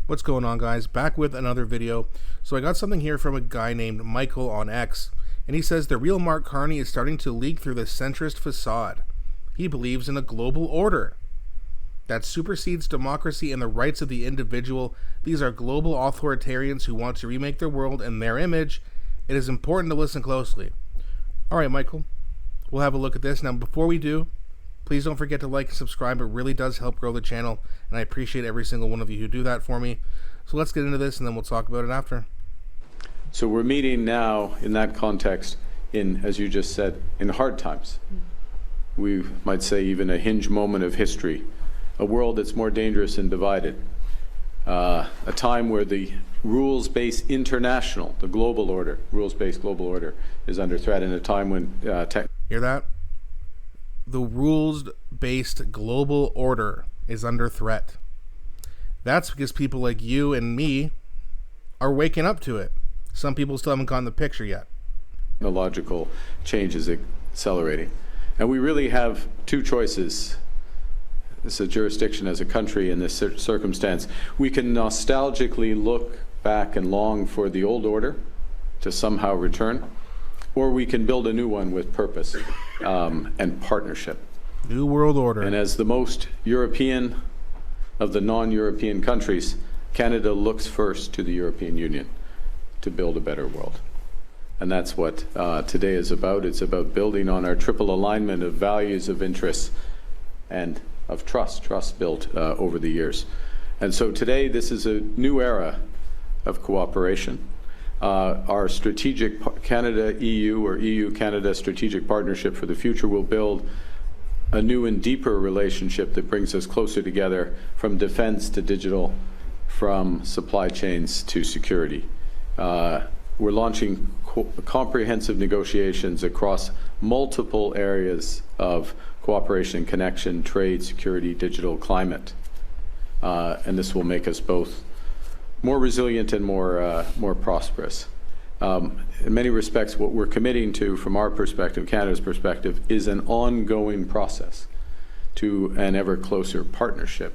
What's going on, guys? Back with another video. So I got something here from a guy named Michael on X, and he says the real Mark Carney is starting to leak through the centrist facade. He believes in a global order that supersedes democracy and the rights of the individual. These are global authoritarians who want to remake their world in their image. It is important to listen closely. All right, Michael, we'll have a look at this. Now, before we do, please don't forget to like and subscribe. It really does help grow the channel, and I appreciate every single one of you who do that for me. So let's get into this, and then we'll talk about it after. So we're meeting now in that context in, as you just said, in hard times. We might say even a hinge moment of history, a world that's more dangerous and divided, a time where the rules-based international, the global order, rules-based global order is under threat, in a time when Hear that? The rules-based global order is under threat. That's because people like you and me are waking up to it. Some people still haven't gotten the picture yet. Technological change is accelerating. And we really have two choices as a jurisdiction, as a country in this circumstance. We can nostalgically look back and long for the old order to somehow return, or we can build a new one with purpose and partnership. New world order. And as the most European of the non-European countries, Canada looks first to the European Union to build a better world. And that's what today is about. It's about building on our triple alignment of values, of interests, and of trust built over the years. And so today, this is a new era of cooperation. Our strategic Canada-EU or EU-Canada strategic partnership for the future will build a new and deeper relationship that brings us closer together, from defense to digital, from supply chains to security. We're launching comprehensive negotiations across multiple areas of cooperation, connection, trade, security, digital, climate. And this will make us both more resilient and more prosperous. In many respects, what we're committing to, from our perspective, Canada's perspective, is an ongoing process to an ever closer partnership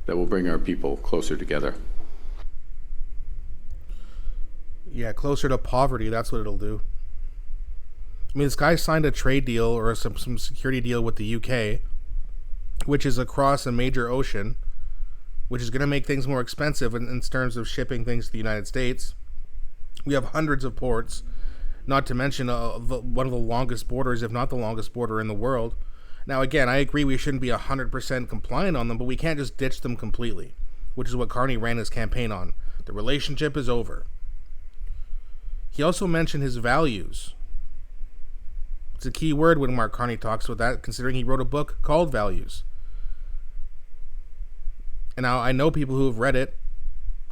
that will bring our people closer together. Yeah, closer to poverty, that's what it'll do. I mean, this guy signed a trade deal or some security deal with the UK, which is across a major ocean, which is going to make things more expensive in terms of shipping things to the United States. We have hundreds of ports, not to mention one of the longest borders, if not the longest border in the world. Now, again, I agree we shouldn't be 100% compliant on them, but we can't just ditch them completely, which is what Carney ran his campaign on. The relationship is over. He also mentioned his values. It's a key word when Mark Carney talks about that, considering he wrote a book called Values. And now I know people who have read it,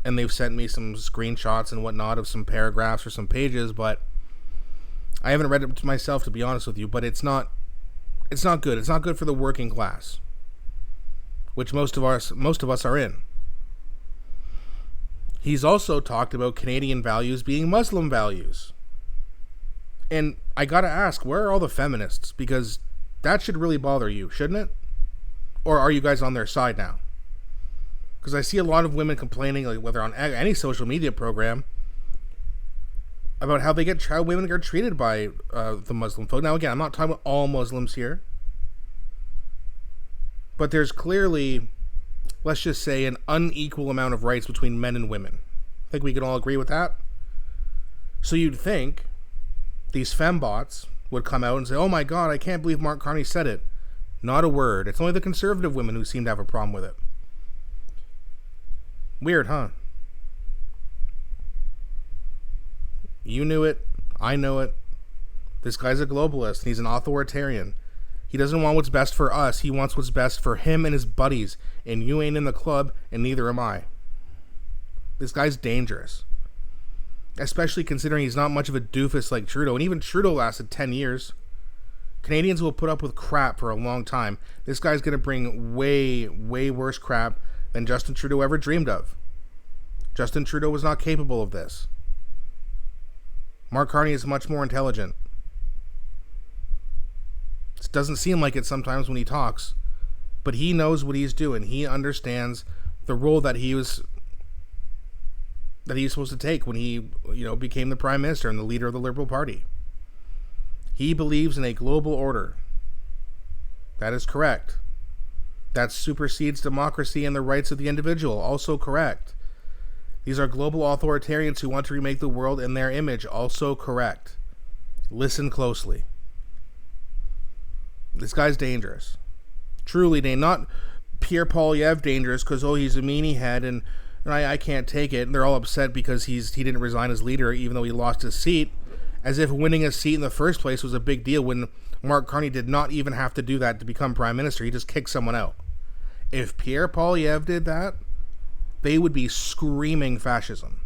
and they've sent me some screenshots and whatnot of some paragraphs or some pages, but I haven't read it myself, to be honest with you. But it's not good. It's not good for the working class, which most of us are in. He's also talked about Canadian values being Muslim values. And I gotta ask, where are all the feminists? Because that should really bother you, shouldn't it? Or are you guys on their side now? Because I see a lot of women complaining, like whether on any social media program, about how women are treated by the Muslim folk. Now, again, I'm not talking about all Muslims here, but there's clearly, let's just say, an unequal amount of rights between men and women. I think we can all agree with that. So you'd think these fembots would come out and say, oh my God, I can't believe Mark Carney said it. Not a word. It's only the conservative women who seem to have a problem with it. Weird, huh? You knew it. I know it. This guy's a globalist. He's an authoritarian. He doesn't want what's best for us. He wants what's best for him and his buddies. And you ain't in the club, and neither am I. This guy's dangerous. Especially considering he's not much of a doofus like Trudeau. And even Trudeau lasted 10 years. Canadians will put up with crap for a long time. This guy's going to bring way, way worse crap than Justin Trudeau ever dreamed of. Justin Trudeau was not capable of this. Mark Carney is much more intelligent. Doesn't seem like it sometimes when he talks, but he knows what he's doing. He understands the role that he's supposed to take when he, became the prime minister and the leader of the Liberal Party. He believes in a global order. That is correct. That supersedes democracy and the rights of the individual. Also correct. These are global authoritarians who want to remake the world in their image. Also correct. Listen closely. This guy's dangerous. Truly dangerous. Not Pierre Poilievre dangerous because, he's a meanie head and I can't take it. And they're all upset because he didn't resign as leader even though he lost his seat. As if winning a seat in the first place was a big deal when Mark Carney did not even have to do that to become prime minister. He just kicked someone out. If Pierre Poilievre did that, they would be screaming fascism.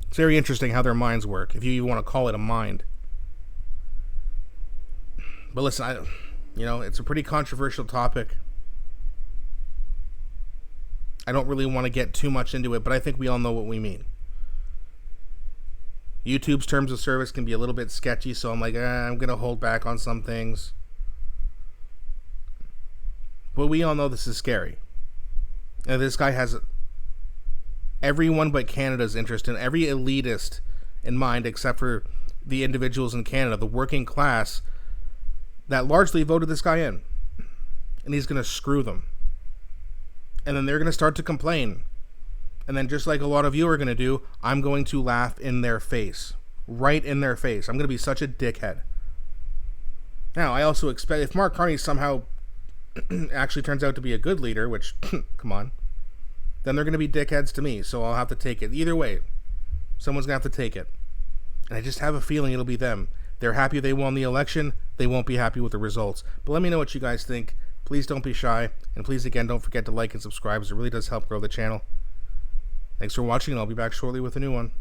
It's very interesting how their minds work, if you even want to call it a mind. But listen, it's a pretty controversial topic. I don't really want to get too much into it, but I think we all know what we mean. YouTube's terms of service can be a little bit sketchy, so I'm like, I'm going to hold back on some things. But we all know this is scary. And this guy has everyone but Canada's interest in every elitist in mind, except for the individuals in Canada, the working class, that largely voted this guy in. And he's going to screw them. And then they're going to start to complain. And then just like a lot of you are going to do, I'm going to laugh in their face. Right in their face. I'm going to be such a dickhead. Now, I also expect, if Mark Carney somehow actually turns out to be a good leader, which, come on, then they're going to be dickheads to me, so I'll have to take it. Either way, someone's going to have to take it. And I just have a feeling it'll be them. They're happy they won the election. They won't be happy with the results. But let me know what you guys think. Please don't be shy. And please, again, don't forget to like and subscribe, as it really does help grow the channel. Thanks for watching, and I'll be back shortly with a new one.